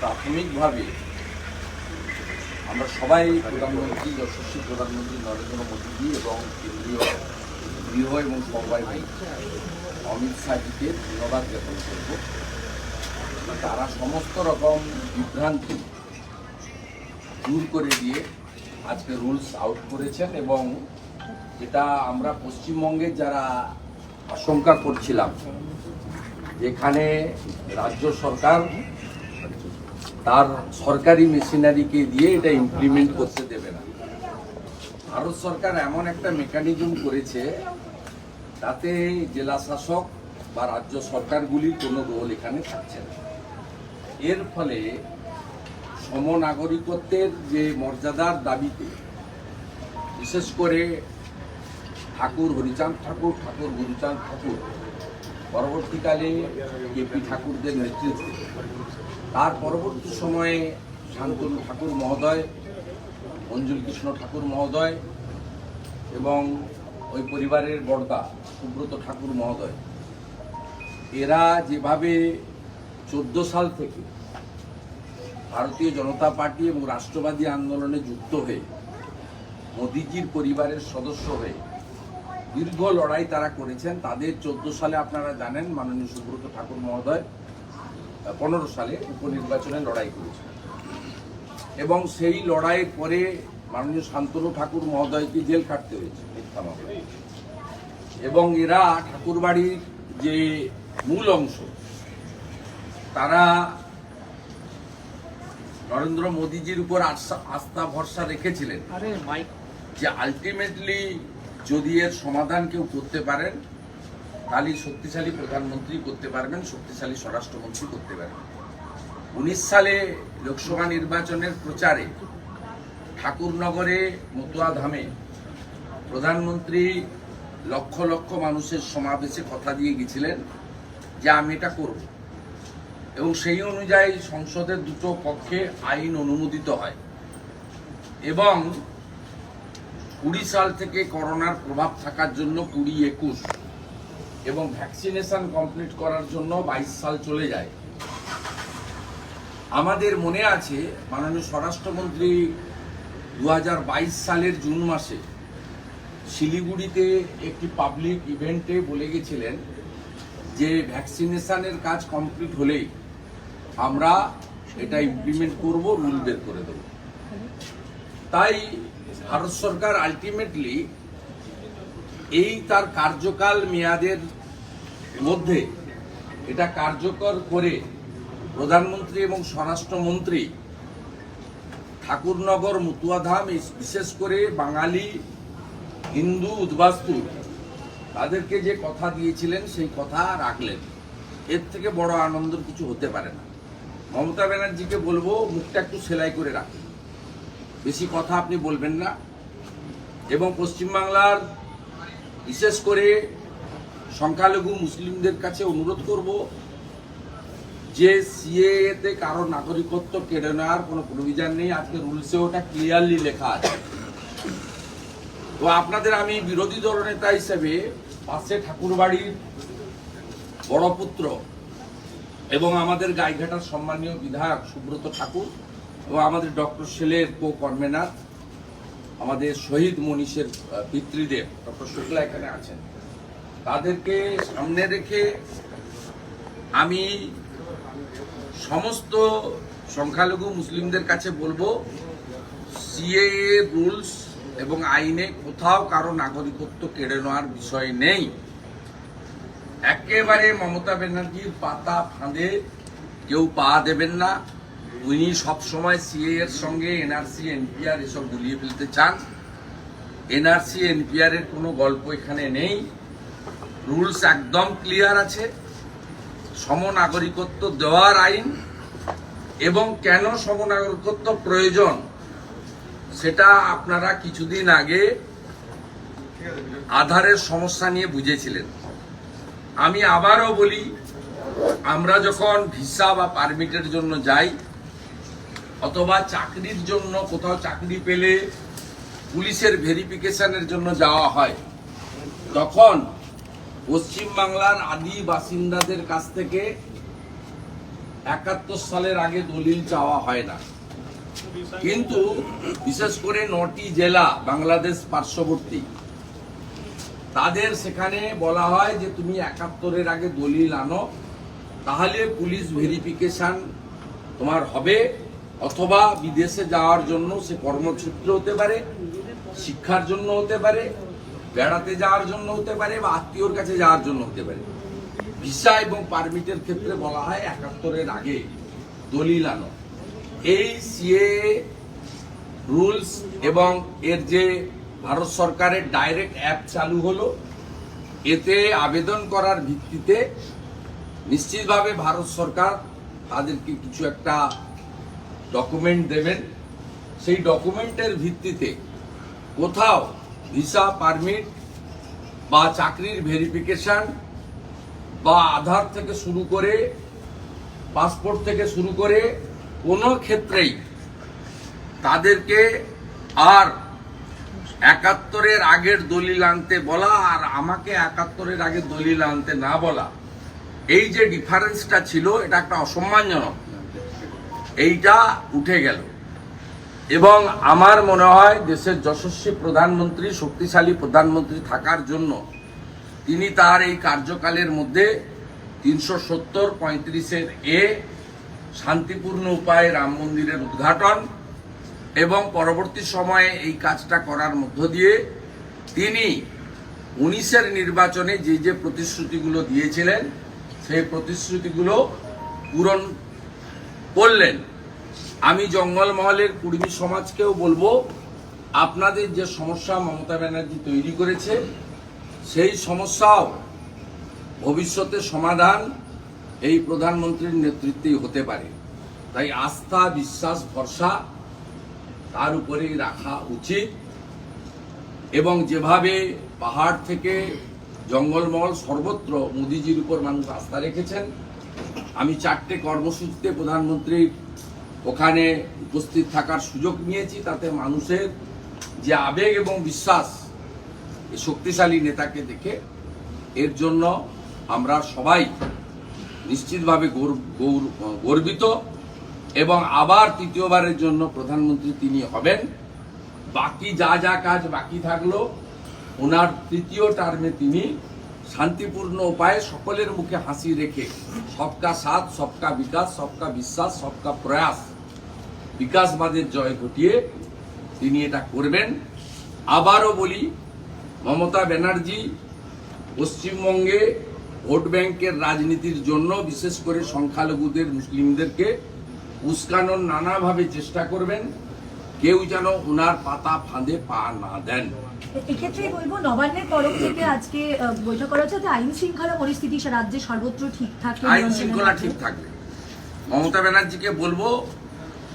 প্রাথমিকভাবে আমরা সবাই প্রধানমন্ত্রী যশস্বী প্রধানমন্ত্রী নরেন্দ্র মোদীজি এবং কেন্দ্রীয় গৃহ এবং সহবাহিনী অমিত শাহজিকে ধন্যবাদ জ্ঞাপন করব। তারা সমস্ত রকম বিভ্রান্তি দূর করে দিয়ে আজকে রুলস আউট করেছেন এবং যেটা আমরা পশ্চিমবঙ্গে যারা আশঙ্কা করছিলাম যেখানে রাজ্য সরকার তার সরকারি মেশিনারিকে দিয়ে এটা ইমপ্লিমেন্ট করতে দেবে না। ভারত সরকার এমন একটা মেকানিজম করেছে তাতে জেলা শাসক বা রাজ্য সরকারগুলির কোনো রোল এখানে থাকছে না। এর ফলে সমনাগরিকত্বের যে মর্যাদার দাবিতে বিশেষ করে ঠাকুর হরিচাঁদ ঠাকুর, ঠাকুর গুরুচাঁদ ঠাকুর, পরবর্তীকালে কেপি ঠাকুরদের নেতৃত্বে, তার পরবর্তী সময়ে শান্তনু ঠাকুর মহোদয়, মঞ্জুল কৃষ্ণ ঠাকুর মহোদয় এবং ওই পরিবারের বড়দা সুব্রত ঠাকুর মহোদয়, এরা যেভাবে 14 সাল থেকে ভারতীয় জনতা পার্টি এবং রাষ্ট্রবাদী আন্দোলনে যুক্ত হয়ে মোদিজির পরিবারের সদস্য হয়ে দীর্ঘ লড়াই তারা করেছেন, তাদের 14 সালে আপনারা জানেন মাননীয় সুব্রত ঠাকুর মহোদয় 15 সালে উপনির্বাচনে লড়াই করেছেন এবং সেই লড়াইয়ের পরে মাননীয় শান্তনু ঠাকুর মহোদয়কে জেল খাটতে হয়েছে মিথ্যা মামলায়। এবং এরা ঠাকুরবাড়ির যে মূল অংশ তারা নরেন্দ্র মোদীজির উপর আস্থা ভরসা রেখেছিলেন যে আলটিমেটলি যদি এর সমাধান কেউ করতে পারেন তাহলে শক্তিশালী প্রধানমন্ত্রী করতে পারবেন, শক্তিশালী স্বরাষ্ট্রমন্ত্রী করতে পারবেন। 19 সালে লোকসভা নির্বাচনের প্রচারে ঠাকুরনগরে মতুয়া ধামে প্রধানমন্ত্রী লক্ষ লক্ষ মানুষের সমাবেশে কথা দিয়ে গেছিলেন যে আমি এটা করব এবং সেই অনুযায়ী সংসদের দুটো পক্ষে আইন অনুমোদিত হয় এবং 20 সাল থেকে করোনার প্রভাব থাকার জন্য 20-21 এবং ভ্যাকসিনেশন কমপ্লিট করার জন্য 22 সাল চলে যায়। আমাদের মনে আছে মাননীয় স্বরাষ্ট্রমন্ত্রী 2022 সালের জুন মাসে শিলিগুড়িতে একটি পাবলিক ইভেন্টে বলে গেছিলেন যে ভ্যাকসিনেশনের কাজ কমপ্লিট হলেই আমরা এটা ইমপ্লিমেন্ট করব, রুল বের করে দেব। তাই ভারত সরকার আলটিমেটলি এই তার কার্যকাল মেয়াদের মধ্যে এটা কার্যকর করে প্রধানমন্ত্রী এবং স্বরাষ্ট্রমন্ত্রী ঠাকুরনগর মতুয়াধাম বিশেষ করে বাঙালি হিন্দু উদ্বাস্তু তাদেরকে যে কথা দিয়েছিলেন সেই কথা রাখলেন। এর থেকে বড় আনন্দের কিছু হতে পারে না। মমতা ব্যানার্জিকে বলবো মুখটা একটু সেলাই করে রাখুন, বেশি কথা আপনি বলবেন না এবং পশ্চিমবাংলার বিশেষ করে সংখ্যালঘু মুসলিমদের কাছে অনুরোধ করব যে সিএএতে কারো নাগরিকত্ব কেড়ে নেওয়ার কোনো প্রভিশন নেই। আজকে রুলসে ওটা ক্লিয়ারলি লেখা আছে। তো আপনাদের আমি বিরোধী দলনেতা হিসেবে পাশে ঠাকুরবাড়ির বড় পুত্র এবং আমাদের গাইঘাটার সম্মানীয় বিধায়ক সুব্রত ঠাকুর এবং আমাদের ডক্টর সেলের কো-কনভেনার আমাদের শহীদ মনীষের পিতৃদেব ডক্টর শুক্লা এখানে আছেন, তাদেরকে সামনে রেখে আমি সমস্ত সংখ্যালঘু মুসলিমদের কাছে বলবো সিএএ রুলস এবং আইনে কোথাও কারো নাগরিকত্ব কেড়ে নেওয়ার বিষয় নেই। একেবারে মমতা ব্যানার্জির পাতা ফাঁদে কেউ পা দেবেন না। উনি সবসময় সিএ এর সঙ্গে এনআরসি এনপিআর এসব গুলিয়ে ফেলতে চান। এনআরসি এনপিআর এর কোনো গল্প এখানে নেই। রুলস একদম ক্লিয়ার আছে। সমনাগরিকত্ব দেওয়ার আইন এবং কেন সমনাগরিকত্ব প্রয়োজন সেটা আপনারা কিছুদিন আগে আধারের সমস্যা নিয়ে বুঝেছিলেন। আমি আবারও বলি, আমরা যখন ভিসা বা পারমিটের জন্য যাই অথবা চাকরির জন্য কোথাও চাকরি পেলে পুলিশের ভেরিফিকেশনের জন্য যাওয়া হয়, তখন পশ্চিমবাংলার আদি বাসিন্দাদের কাছ থেকে 71 সালের আগে দলিল চাওয়া হয় না, কিন্তু বিশেষ করে 9টি জেলা বাংলাদেশ পার্শ্ববর্তী, তাদের সেখানে বলা হয় যে তুমি 71-এর আগে দলিল আনো, তাহলে পুলিশ ভেরিফিকেশন তোমার হবে, অথবা বিদেশে যাওয়ার জন্য সে কর্মক্ষেত্র হতে পারে, শিক্ষার জন্য হতে পারে, বেড়াতে যাওয়ার জন্য হতে পারে, বা আত্মীয়র কাছে যাওয়ার জন্য হতে পারে। ভিসা এবং পারমিটের ক্ষেত্রে বলা হয় 71-এর আগে দলিল আনো। এই সিএ রুলস এবং এর যে ভারত সরকারের ডাইরেক্ট অ্যাপ চালু হলো, এতে আবেদন করার ভিত্তিতে নিশ্চিতভাবে ভারত সরকার তাদেরকে কিছু একটা ডকুমেন্ট দেবেন। সেই ডকুমেন্টের ভিত্তিতে কোথাও ভিসা, পারমিট বা চাকরির ভেরিফিকেশন বা আধার থেকে শুরু করে পাসপোর্ট থেকে শুরু করে কোনো ক্ষেত্রেই তাদেরকে আর 71-এর আগের দলিল আনতে বলা আর আমাকে 71-এর আগে দলিল আনতে না বলা, এই যে ডিফারেন্সটা ছিল, এটা একটা অসম্মানজনক, এইটা উঠে গেল। এবং আমার মনে হয় দেশের যশস্বী প্রধানমন্ত্রী, শক্তিশালী প্রধানমন্ত্রী থাকার জন্য তিনি তার এই কার্যকালের মধ্যে 370-35-এর এ শান্তিপূর্ণ উপায়ে রাম মন্দিরের উদ্ঘাটন এবং পরবর্তী সময়ে এই কাজটা করার মধ্য দিয়ে তিনি 19-এর নির্বাচনে যে যে প্রতিশ্রুতিগুলো দিয়েছিলেন সেই প্রতিশ্রুতিগুলো পূরণ করলেন। আমি জঙ্গলমহলের কুর্মী সমাজকেও বলবো, আপনাদের যে সমস্যা মমতা ব্যানার্জি তৈরি করেছে, সেই সমস্যাও ভবিষ্যতে সমাধান এই প্রধানমন্ত্রীর নেতৃত্বেই হতে পারে। তাই আস্থা, বিশ্বাস, ভরসা তার উপরেই রাখা উচিত। এবং যেভাবে পাহাড় থেকে জঙ্গলমহল সর্বত্র মোদিজির উপর মানুষ আস্থা রেখেছেন, আমি 4টে কর্মসূচিতে প্রধানমন্ত্রীর ওখানে উপস্থিত থাকার সুযোগ নিয়েছি, তাতে মানুষের যে আবেগ এবং বিশ্বাস এই শক্তিশালী নেতাকে দেখে, এর জন্য আমরা সবাই নিশ্চিতভাবে গর্বিত। এবং আবার তৃতীয়বারের জন্য প্রধানমন্ত্রী তিনি হবেন। বাকি যা যা কাজ বাকি থাকলো, ওনার তৃতীয় টার্মে তিনি শান্তিপূর্ণ উপায়ে সকলের মুখে হাসি রেখে সবকা সাথ, সবকা বিকাশ, সবকা বিশ্বাস, সবকা প্রয়াস, বিকাশবাদের জয় ঘটিয়ে তিনি এটা করবেন। আবারও বলি, মমতা ব্যানার্জি পশ্চিমবঙ্গে ভোট ব্যাংকের রাজনীতির জন্য, বিশেষ করে সংখ্যালঘুদের, মুসলিমদেরকে উস্কানোর নানাভাবে চেষ্টা করবেন। কেউ যেন ওনার পাতা ফাঁদে পা না দেন। এক্ষেত্রে বলবো, নবান্নের তরফ থেকে আজকে বৈঠক করা হচ্ছে, আইন শৃঙ্খলা পরিস্থিতি রাজ্যে সর্বত্র ঠিক থাকবে, আইন শৃঙ্খলা ঠিক থাকবে। মমতা ব্যানার্জিকে বলবো,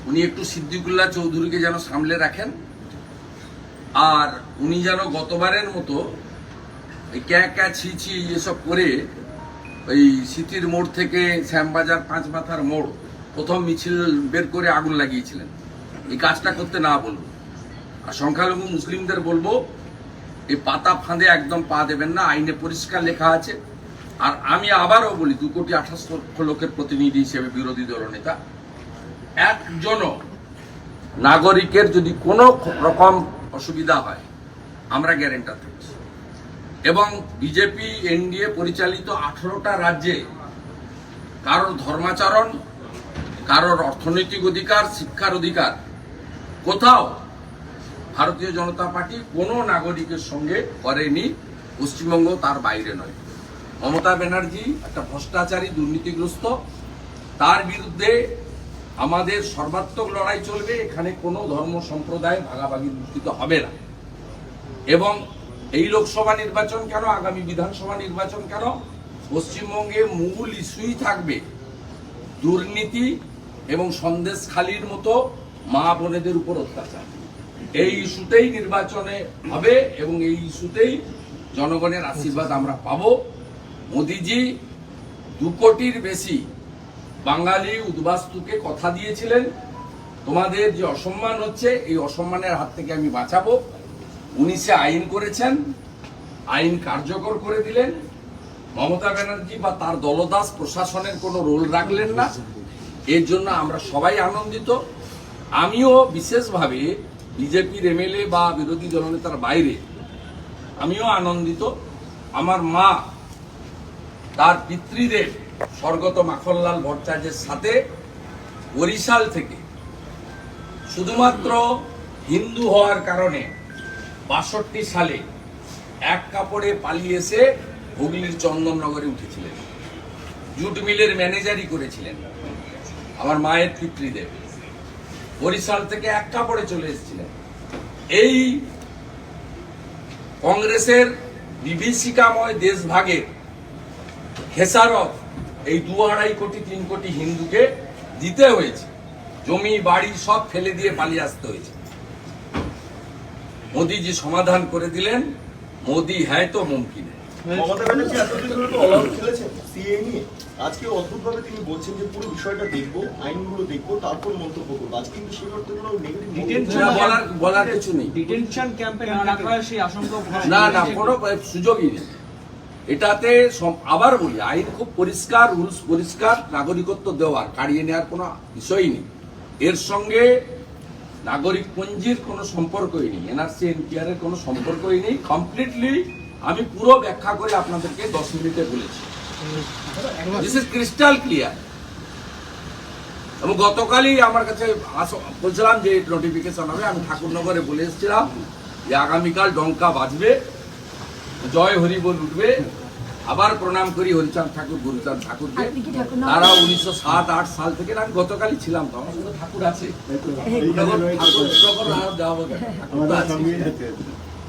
উনি একটু সিদ্দিকুল্লাহ চৌধুরীকে যেন সামলে রাখেন, আর উনি যেন গতবারের মতো ক্যা ছি ছি এসব করে ওই সিটির মোড় থেকে শ্যামবাজার 5 মাথার মোড় প্রথম মিছিল বের করে আগুন লাগিয়েছিলেন, এই কাজটা করতে না বলবো। আর সংখ্যালঘু মুসলিমদের বলবো, এই পাতা ফাঁদে একদম পা দেবেন না, আইনে পরিষ্কার লেখা আছে। আর আমি আবারও বলি, 2,28 লক্ষ লোকের প্রতিনিধি হিসেবে বিরোধী দলনেতা, একজনও নাগরিকের যদি কোনো রকম অসুবিধা হয়, আমরা গ্যারান্টার থাকছি। এবং বিজেপি এনডিএ পরিচালিত 18টা রাজ্যে কারোর ধর্মাচরণ, কারোর অর্থনৈতিক অধিকার, শিক্ষার অধিকার কোথাও ভারতীয় জনতা পার্টি কোনো নাগরিকের সঙ্গে করেনি, পশ্চিমবঙ্গ তার বাইরে নয়। মমতা ব্যানার্জি একটা ভ্রষ্টাচারী, দুর্নীতিগ্রস্ত, তার বিরুদ্ধে আমাদের সর্বাত্মক লড়াই চলবে। এখানে কোনো ধর্ম সম্প্রদায় ভাগাভাগি ভিত্তিতে হবে না। এবং এই লোকসভা নির্বাচন কেন, আগামী বিধানসভা নির্বাচন কেন, পশ্চিমবঙ্গে মূল ইস্যুই থাকবে দুর্নীতি এবং সন্দেশখালির মতো মা বোনেদের উপর অত্যাচার। এই ইস্যুতেই নির্বাচনে হবে এবং এই ইস্যুতেই জনগণের আশীর্বাদ আমরা পাবো। মোদিজি 2 কোটির বেশি বাঙালি উদ্বাস্তুকে কথা দিয়েছিলেন, তোমাদের যে অসম্মান হচ্ছে, এই অসম্মানের হাত থেকে আমি বাঁচাবো। 19-এ আইন করেছেন, আইন কার্যকর করে দিলেন। মমতা ব্যানার্জি বা তার দলদাস প্রশাসনের কোনো রোল রাখলেন না। এর জন্য আমরা সবাই আনন্দিত। আমিও বিশেষভাবে বিজেপির এমএলএ বা বিরোধী দলনেতার বাইরে আমিও আনন্দিত। আমার মা তার পিতৃদেব স্বর্গত মাখনলাল ভট্টাচার্যের সাথে বরিশাল থেকে শুধুমাত্র হিন্দু হওয়ার কারণে ৬২ সালে এক কাপড়ে পালিয়ে এসে হুগলির চন্দননগরে উঠেছিলেন, জুট মিলের ম্যানেজারই করেছিলেন। আমার মায়ের পিতৃদেব বরিশাল থেকে এক কাপড়ে চলে এসেছিলেন। এই কংগ্রেসের বিভীষিকাময় দেশভাগের খেসারত এই ২.৫ কোটি ৩ কোটি হিন্দুকে দিতে হয়েছে। জমি বাড়ি সব ফেলে দিয়ে পালিয়ে আসতে হয়েছে। মোদিজি সমাধান করে দিলেন। মোদি হ্যায় তো মুমকিন হ্যায়। মমতা ব্যানার্জি এতদিন ধরে তো অলআউট খেলেছেন সিএ নিয়ে। আজকে অদ্ভুতভাবে তিনি বলছেন যে পুরো বিষয়টা দেখবো, আইনগুলো দেখবো, তারপর মন্তব্য করবো। আজকে কিন্তু সেই অর্থে কোনো নেগেটিভ বলার কিছু নেই। ডিটেনশন ক্যাম্পে না রাখার সেই আশঙ্কা না কোনো সুযোগই নেই। এটাতে আবার বলি, আইন খুব পরিষ্কার, রুলস পরিষ্কার, নাগরিকত্ব দেওয়ার কাড়িয়ে নেওয়ার কোনো বিষয়ই নেই। এর সঙ্গে নাগরিক পঞ্জির কোনো সম্পর্কই নেই, এনআরসি এনপিআর এর কোনো সম্পর্কই নেই। কমপ্লিটলি আমি পুরো ব্যাখ্যা করে আপনাদেরকে 10 মিনিটে বলেছি। This is crystal clear. এবং গতকালই আমার কাছে বলছিলাম যে নোটিফিকেশন হবে, আমি ঠাকুরনগরে বলে এসেছিলাম যে আগামীকাল ডঙ্কা বাজবে, জয় হরি বল উঠবে। আবার প্রণাম করি হরিচাঁদ ঠাকুর, গুরুচাঁদ ঠাকুরকে। তারা 1907-8 সাল থেকে, আমি গতকালই ছিলাম, তো আমার সাথে ঠাকুর আছে,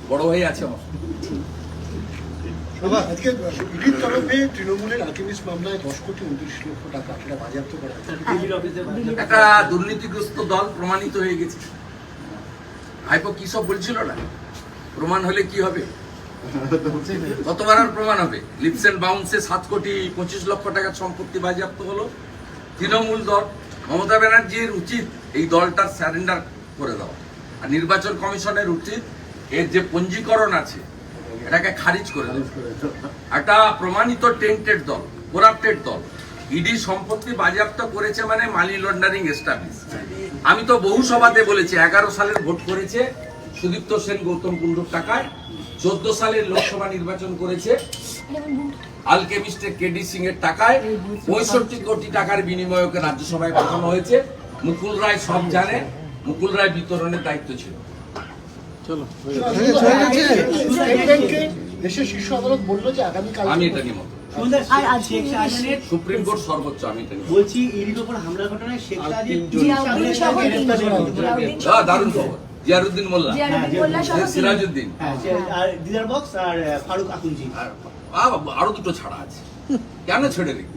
বড় ভাই আছে আমার। আজকে ইডির তরফে তৃণমূলের আলকেমিস্ট মামলায় 10 কোটি 29 লক্ষ টাকা সেটা বাজেয়াপ্ত করা হয়েছে। একটা দুর্নীতিগ্রস্ত দল প্রমাণিত হয়ে গেছে। ভাইপো কি সব বলছিল না, প্রমাণ হলে কি হবে, কতবার আর প্রমাণ হবে। লিপস এন্ড বাউন্সে 7 কোটি 25 লক্ষ টাকার সম্পত্তি বাজেয়াপ্ত হলো। তৃণমূল দল, মমতা ব্যানার্জির উচিত এই দলটার স্যারেন্ডার করে দেওয়া, আর নির্বাচন কমিশনের উচিত এর যে পঞ্জীকরণ আছে এটাকে খারিজ করে দেওয়া। একটা প্রমাণিত টেন্টেড দল, করাপ্টেড দল, ইডি সম্পত্তি বাজেয়াপ্ত করেছে মানে মানি লন্ডারিং এস্টাবলিশ। আমি তো বহু সভাতে বলেছি, 11 সালের ভোট করেছে সুদীপ্ত সেন গৌতম কুণ্ডুর টাকায়, 14 সালের লোকসভা নির্বাচন করেছে আলকেমিস্টের কেডি সিং এর টাকায়, 65 কোটি টাকার বিনিময়কে রাজ্যসভায় পাঠানো হয়েছে। মুকুল রায় সব জানে, মুকুল রায় বিতরণের দায়িত্ব ছিল। দেশের শীর্ষ আদালত বললো যে আগামীকাল আমি এটা নিয়ে মত, আর আজকে সুপ্রিম কোর্ট সর্বোচ্চ, আমি এটা নিয়ে বলছি ইডির উপর হামলার ঘটনায় শেখ সাজিদ জিয়াউদ্দিন সহ দারুণ খবর। জিয়ারুদ্দিন মোল্লা, সিরাজউদ্দিন, আর দিদার বক্স আর ফারুক আকুঞ্জি, আরো দুটো ছাড়া আছে, কেন ছেড়ে রেখেছি?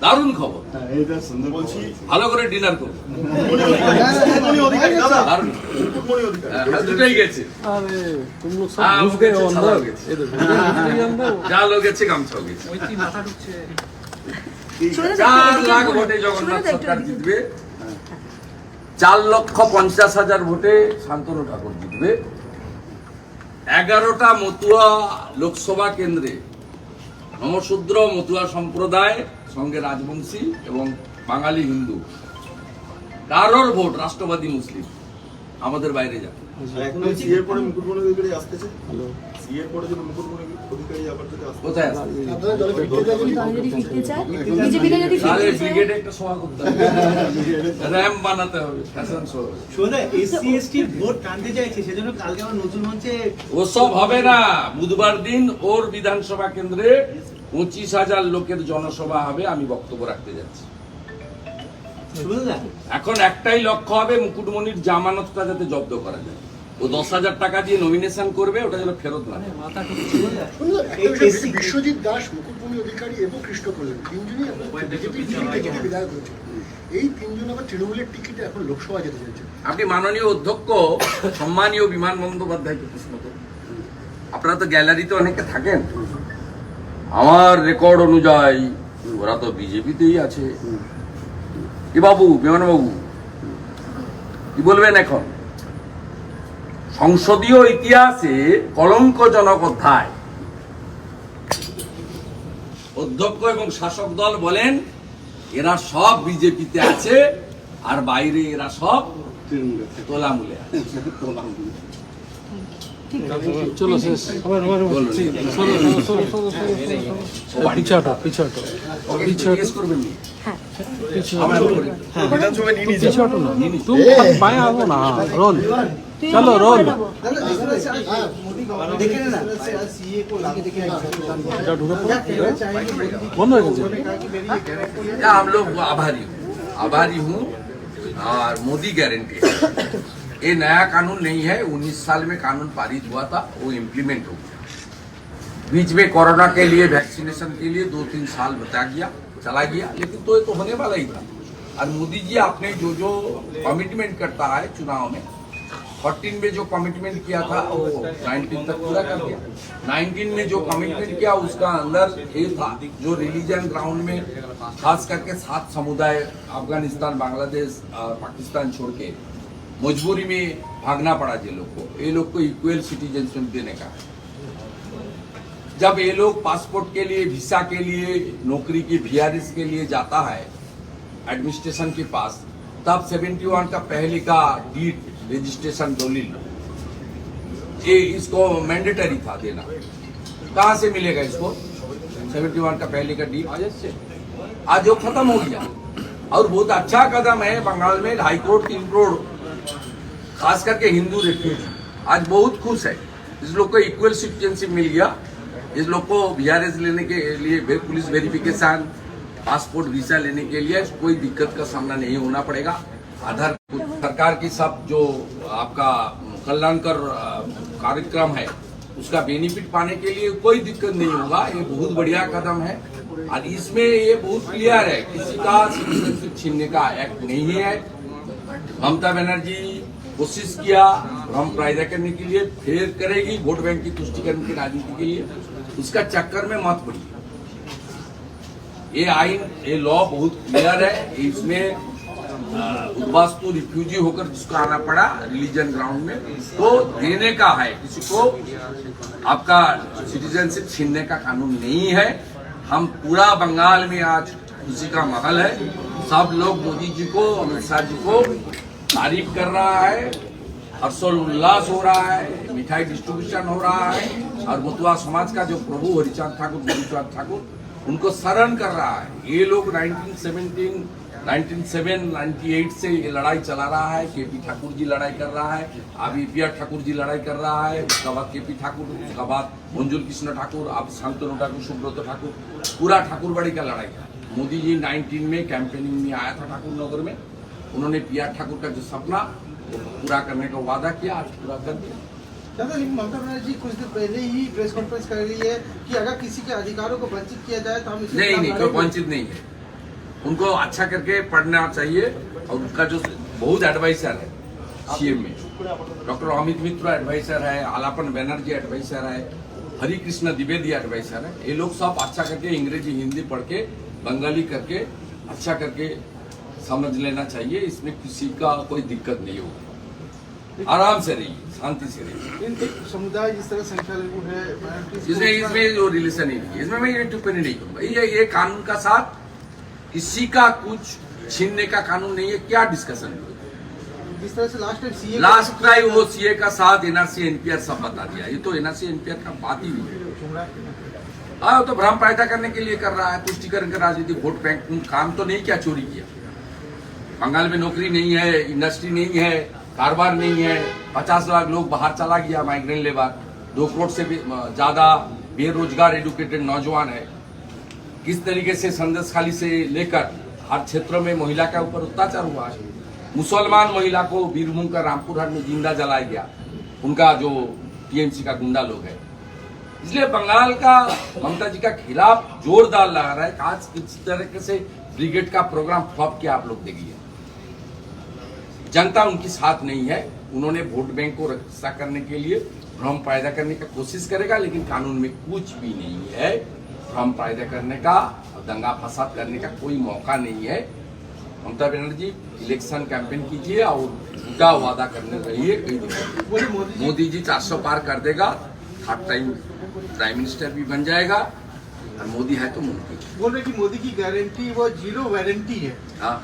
দারুণ খবর। বলছি ভালো করে ডিনার করবো। মুকুটমণি অধিকারী দাদা, দারুণ, মুকুটমণি অধিকারী দুটোই গেছে। জালও গেছে, গামছাও গেছে। 4 লাখ ভোটে জগন্নাথ সরকার জিতবে, 4,50,000 ভোটে শান্তনু ঠাকুর জিতবে। 11টা মতুয়া লোকসভা কেন্দ্রে নমশূদ্র মতুয়া সম্প্রদায় সঙ্গে রাজবংশী এবং বাঙালি হিন্দু, কারোর ভোট রাষ্ট্রবাদী মুসলিম আমাদের বাইরে যাবে। এখন সিএর পরে মুকুটমণি অধিকারী আসতেছে। সিএর পরে যদি মুকুটমণি অধিকারী আবার যদি আসতে, কোথায় আছে? আপনারা দলে ফিরতে চান যদি দলে যদি ফিরতে চায়, বিজেপিতে যদি তাহলে ফিরতে চায়, ব্রিগেডে একটা সভা করতে হবে, র্যাম্প বানাতে হবে, ফ্যাশন শো হবে। শোনা এসসি এসটি ভোট টানতে চাইছে, সেজন্য কালকে আমার নতুন মঞ্চে ওসব হবে না। বুধবার দিন ওর বিধানসভা কেন্দ্রে 25,000 লোকের জনসভা হবে, আমি বক্তব্য রাখতে যাচ্ছি। শুনুন এখন একটাই লক্ষ্য হবে, মুকুটমণির জামানতটা যাতে জব্দ করা যায়। ও 10,000 টাকা দিয়ে নমিনেশন করবে, ওটা যেন ফেরত না যায়। বিশ্বজিৎ দাস, মুকুটমণি অধিকারী এবং কৃষ্ণ কল্যাণ তিনজনই বিজেপির টিকিটে বিধায়ক হয়েছে। এই তিনজন আবার তৃণমূলের টিকিটে এখন লোকসভা যেতে চাইছে। আপনি মাননীয় অধ্যক্ষ সম্মানীয় বিমান বন্দ্যোপাধ্যায়কে প্রশ্ন করুন। আপনারা তো গ্যালারিতে অনেকে থাকেন, আমার রেকর্ড অনুযায়ী ওরা তো বিজেপিতেই আছে। কি বাবু, বিমান বাবু কি বলবেন এখন? সংসদীয় ইতিহাসে কলঙ্কজনক অধ্যায়। অধ্যক্ষ এবং শাসক দল বলেন এরা সব বিজেপিতে আছে আর বাইরে এরা সব তোলামূলে আছে। চলো শেষ বলুন। পিছু হটো পিছু হটো ওকে পিছু জিজ্ঞেস করবেন নি? পিছু আমার উপরে। বিধানসভায় নিয়ে পিছু হটো না तुम बाया आओ ना रोल चलो रोल এটা ঢুকে বন্ধ হয়ে গেছে या हम लोग आभारी हूँ और मोदी गारंटी है। ये नया कानून नहीं है, 19 साल में कानून पारित हुआ था, वो इम्प्लीमेंट हो गया। बीच में कोरोना के लिए वैक्सीनेशन के लिए 2-3 साल चला गया, लेकिन तो ये तो होने वाला ही था। और मोदी जी आपने जो कमिटमेंट करता है चुनाव में, 14 में जो कमिटमेंट किया था वो 19 तक पूरा कर दिया। 19 में जो कमिटमेंट किया उसका अंदर ये था, जो रिलीजन ग्राउंड में खास करके 7 समुदाय अफगानिस्तान, बांग्लादेश, पाकिस्तान छोड़ के मजबूरी में भागना पड़ा ये लोग को इक्वल सिटीजनशिप देने का। जब ये लोग पासपोर्ट के लिए, वीसा के लिए, नौकरी की VRS के लिए जाता है एडमिनिस्ट्रेशन के पास, तब 71 का पहले का डीड रजिस्ट्रेशन दलील ये इसको मैंडेटरी था देना। कहाँ से मिलेगा इसको 71 का पहले का डीड? आज वो खत्म हो गया। और बहुत अच्छा कदम है बंगाल में 2.5 करोड़ 3 करोड़ खास करके हिंदू रेफ्यूजी आज बहुत खुश है। इस लोग को इक्वल सिटीजनशिप मिल गया। इस लोग को VRS लेने के लिए पुलिस वेरिफिकेशन, पासपोर्ट, वीसा लेने के लिए कोई दिक्कत का सामना नहीं होना पड़ेगा। आधार सरकार की सब जो आपका कल्याणकर कार्यक्रम है उसका बेनिफिट पाने के लिए कोई दिक्कत नहीं होगा। ये बहुत बढ़िया कदम है और इसमें ये बहुत क्लियर है, किसी का सिटीजनशिप छीनने का एक्ट नहीं है। ममता बनर्जी कोशिश किया हम प्राइदा करने के लिए, फिर करेगी वोट बैंक की तुष्टिकरण की राजनीति के लिए, उसका चक्कर में मत पड़िए। ये आइन, ये लॉ बहुत क्लियर है। इसमें उद्वास्तु रिफ्यूजी होकर जिसको आना पड़ा रिलीजन ग्राउंड में, तो देने का है। किसी को आपका सिटीजनशिप छीनने का कानून नहीं है। हम पूरा बंगाल में आज खुशी का माहौल है। सब लोग मोदी जी को, अमित शाह जी को तारीफ कर रहा है, हर्षोल्लास हो रहा है, मिठाई डिस्ट्रीब्यूशन हो रहा है और मुतवा समाज का जो प्रभु हरिचांद ठाकुर, गुरुचांद ठाकुर उनको शरण कर रहा है। ये लोग 1998 से ये लड़ाई चला रहा है। KP ठाकुर जी लड़ाई कर रहा है, अब EPR ठाकुर जी लड़ाई कर रहा है, उसके बाद KP ठाकुर, उसके बाद मंजुल कृष्ण ठाकुर, अब शांतनु ठाकुर, सुब्रत ठाकुर, पूरा ठाकुरबाड़ी का लड़ाई था। मोदी जी 19 में कैंपेनिंग में आया था ठाकुर नगर में, उन्होंने PR ठाकुर का जो सपना वो पूरा करने का वादा किया, आज पूरा कर दिया। दादा, लेकिन ममता बनर्जी कुछ दिन पहले ही प्रेस कॉन्फ्रेंस कर रही है कि अगर किसी के अधिकारों को वंचित किया जाए तो हम इससे नहीं, कोई वंचित नहीं है। उनको अच्छा करके पढ़ना चाहिए और उनका जो बहुत एडवाइजर है CM में, डॉक्टर अमित मित्र एडवाइजर है, आलापन बनर्जी एडवाइजर है, हरि कृष्ण द्विवेदी एडवाइजर है। ये लोग सब अच्छा करके अंग्रेजी हिंदी पढ़ के बंगाली करके अच्छा करके समझ लेना चाहिए। इसमें किसी का कोई दिक्कत नहीं होगी। आराम से रहिए, शांति से रहिए। समुदाय जिस तरह संख्यालघु है, इसमें जो रिलेशन नहीं है, इसमें मैं ये टिप्पणी नहीं करूंगा। ये कानून का साथ किसी का कुछ छीनने का कानून नहीं है। क्या डिस्कशन हुआ? जिस तरह से लास्ट टाइम वो CA का साथ NRC NPR सब बता दिया। ये तो NRC NPR का बात ही नहीं है। तो भ्रम पैदा करने के लिए कर रहा है, तुष्टिकरण का राजनीति, वोट बैंक। काम तो नहीं किया, चोरी किया। बंगाल में नौकरी नहीं है, इंडस्ट्री नहीं है, कारोबार नहीं है, 50 लाख लोग बाहर चला गया, माइग्रेंट लेबर, 2 करोड़ से भी ज्यादा बेरोजगार एडुकेटेड नौजवान है। किस तरीके से संदेशखाली से लेकर हर क्षेत्र में महिला के ऊपर अत्याचार हुआ है। मुसलमान महिला को बीरभूम का रामपुर हाट में जिंदा जलाया गया, उनका जो TMC का गुंडा लोग है। इसलिए बंगाल का ममता जी का खिलाफ जोरदार लगा रहा है। आज किस तरीके से ब्रिगेड का प्रोग्राम फ्लॉप किया आप लोग देखिए। जनता उनकी साथ नहीं है। उन्होंने वोट बैंक को रक्षा करने के लिए भ्रम पैदा करने का कोशिश करेगा, लेकिन कानून में कुछ भी नहीं है। भ्रम पैदा करने का, दंगा फसाद करने का कोई मौका नहीं है। ममता बनर्जी इलेक्शन कैंपेन कीजिए और झूठा वादा करने रहिए। मोदी जी 400 पार कर देगा, 3rd टाइम प्राइम मिनिस्टर भी बन जाएगा और मोदी है तो मुमकिन। बोल रहे कि मोदी की गारंटी वो जीरो वारंटी है। हाँ,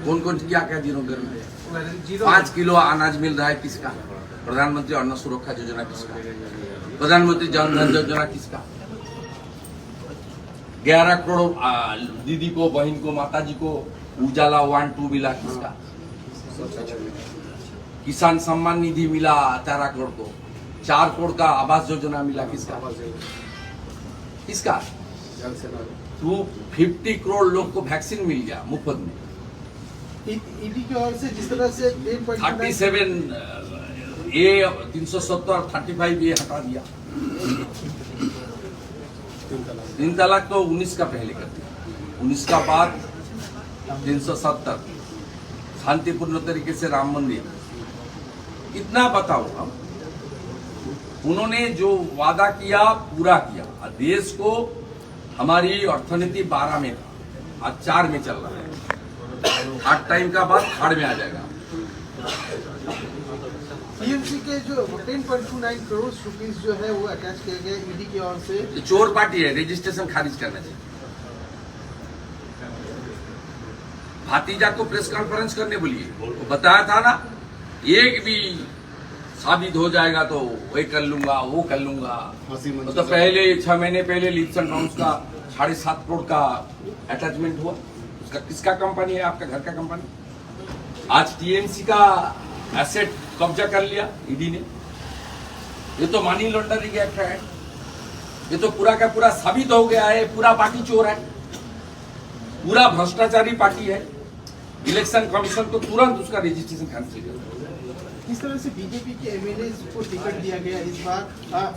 कौन कौन क्या क्या दिनों कर जीरो 5 किलो अनाज मिल रहा है किसका? प्रधानमंत्री अन्न सुरक्षा योजना किसका? प्रधानमंत्री जन धन योजना किसका? 11 करोड़ दीदी को, बहन को, माता जी को उजाला 1-2 मिला किसका? किसान सम्मान निधि मिला 4 करोड़ को, 4 करोड़ का आवास योजना मिला किसका? किसका? 250 करोड़ लोग को वैक्सीन मिल गया मुफ्त में। ईडी की ओर से जिस तरह से 37 ये 370 और 35 ये हटा दिया। 3 तलाक तो 19 का पहले कर दिया, 19 का बाद 370, शांतिपूर्ण तरीके से राम मंदिर। इतना बताओ हम, उन्होंने जो वादा किया पूरा किया। देश को हमारी अर्थनीति 12 में था, आज 4 में चल रहा है। 8 टाइम का बाद 8 में आ जाएगा। टीएमसी के जो 10.29 करोड़ रुपीस जो है वो अटैच किए गए ईडी की ओर से। चोर पार्टी है, रजिस्ट्रेशन खारिज करना चाहिए। भातीजा को प्रेस कॉन्फ्रेंस करने बोलिए, वो बताया था ना, एक भी साबित हो जाएगा तो वही कर लूंगा, वो कर लूंगा। तो पहले 6 महीने पहले लिप्स एंड डाउन्स का 7.5 करोड़ का अटैचमेंट हुआ। उसका किसका कंपनी है? आपका घर का कंपनी। आज टीएमसी का एसेट कब्जा कर लिया ईडी ने। ये तो मनी लॉन्ड्रिंग एक्ट है, ये तो पूरा का पूरा साबित हो गया है। पूरा पार्टी चोर है, पूरा भ्रष्टाचारी पार्टी है। इलेक्शन कमीशन को तुरंत उसका रजिस्ट्रेशन कैंसिल कर। किस तरह से बीजेपी के एमएलए को टिकट दिया गया इस बार?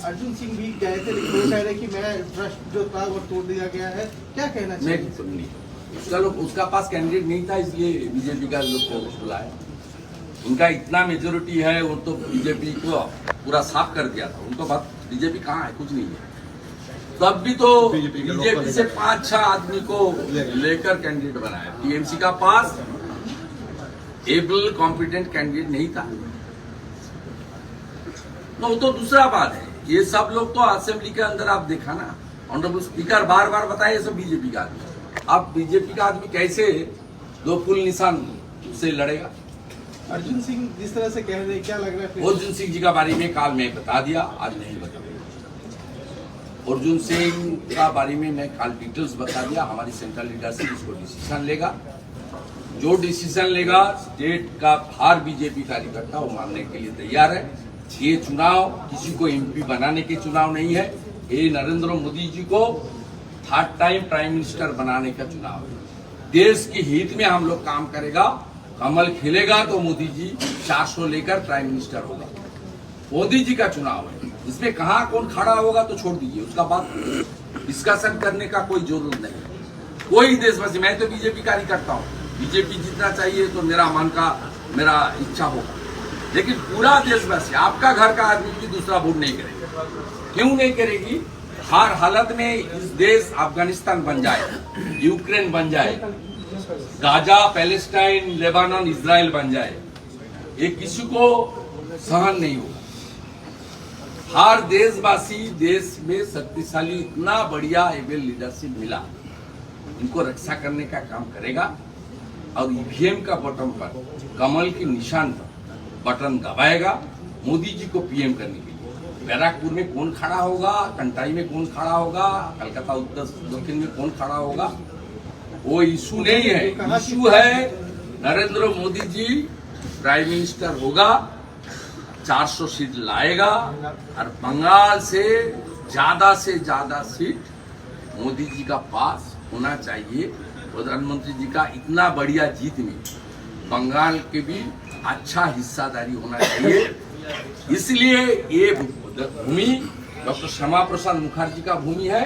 अर्जुन सिंह भी गए थे लेकिन वो कह रहे कि मैं ट्रस्ट जो था वो तोड़ दिया गया है, क्या कहना चाहिए? चलो, उसका पास कैंडिडेट नहीं था इसलिए बीजेपी का लोग को बुलाया। उनका इतना मेजोरिटी है, वो तो बीजेपी को पूरा साफ कर दिया था। उनको बात बीजेपी कहाँ है? कुछ नहीं है। तब भी तो बीजेपी से 5-6 आदमी को लेकर कैंडिडेट बनाया। टीएमसी का पास एबल कॉम्पिटेंट कैंडिडेट नहीं था। तो वो तो दूसरा बात है। ये सब लोग तो असेंबली के अंदर आप देखा ना, ऑनरेबल स्पीकर बार बार बताए ये सब बीजेपी का आदमी। अब बीजेपी का आदमी कैसे 2 फुल निशान से लड़ेगा? अर्जुन सिंह जिस तरह से कह रहे हैं, क्या लग रहा है? अर्जुन सिंह जी का बारे में काल में बता दिया, आज नहीं बता। अर्जुन सिंह का बारे में मैं काल डिटेल्स बता दिया। हमारी सेंट्रल लीडरशिप इसको डिसीजन लेगा। जो डिसीजन लेगा, स्टेट का हर बीजेपी कार्यकर्ता वो मानने के लिए तैयार है। ये चुनाव किसी को एमपी बनाने के चुनाव नहीं है। ये नरेंद्र मोदी जी को 3rd टाइम प्राइम मिनिस्टर बनाने का चुनाव है। देश के हित में हम लोग काम करेगा। कमल खिलेगा तो मोदी जी 400 लेकर प्राइम मिनिस्टर होगा। मोदी जी का चुनाव है, इसमें कहाँ कौन खड़ा होगा तो छोड़ दीजिए, उसका बात डिस्कशन करने का कोई जरूरत नहीं। कोई देशवासी, मैं तो बीजेपी कार्यकर्ता हूँ, बीजेपी जीतना चाहिए तो मेरा मन का मेरा इच्छा होगा। लेकिन पूरा देशवासी, आपका घर का आदमी भी दूसरा वोट नहीं करेगा। क्यों नहीं करेगी? हर हालत में इस देश अफगानिस्तान बन जाए, यूक्रेन बन जाए, गाजा, पैलेस्टाइन, लेबानन, इजराइल बन जाए, ये किसी को सहन नहीं होगा। हर देशवासी देश में शक्तिशाली, इतना बढ़िया एबल लीडरशिप मिला, इनको रक्षा करने का काम करेगा। और ईवीएम का बटन पर, कमल के निशान पर बटन दबाएगा मोदी जी को पीएम करने के लिए। बैराकपुर में कौन खड़ा होगा, कंटाई में कौन खड़ा होगा, कलकत्ता उत्तर दक्षिण में कौन खड़ा होगा, वो इशू नहीं है। इशू है नरेंद्र मोदी जी प्राइम मिनिस्टर होगा, 400 सीट लाएगा और बंगाल से ज्यादा सीट मोदी जी का पास होना चाहिए। प्रधानमंत्री जी का इतना बढ़िया जीत में बंगाल के भी अच्छा हिस्सादारी होना चाहिए। इसलिए ये भूमि डॉक्टर श्यामा प्रसाद मुखर्जी का भूमि है,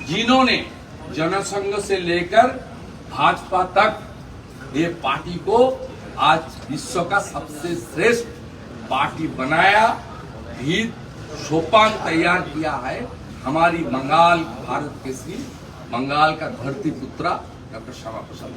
जिन्होंने जनसंघ से लेकर भाजपा तक ये पार्टी को आज विश्व का सबसे श्रेष्ठ पार्टी बनाया, भी सोपान तैयार किया है। हमारी बंगाल भारत केसरी, बंगाल का धरती पुत्रा डॉक्टर श्यामा प्रसाद।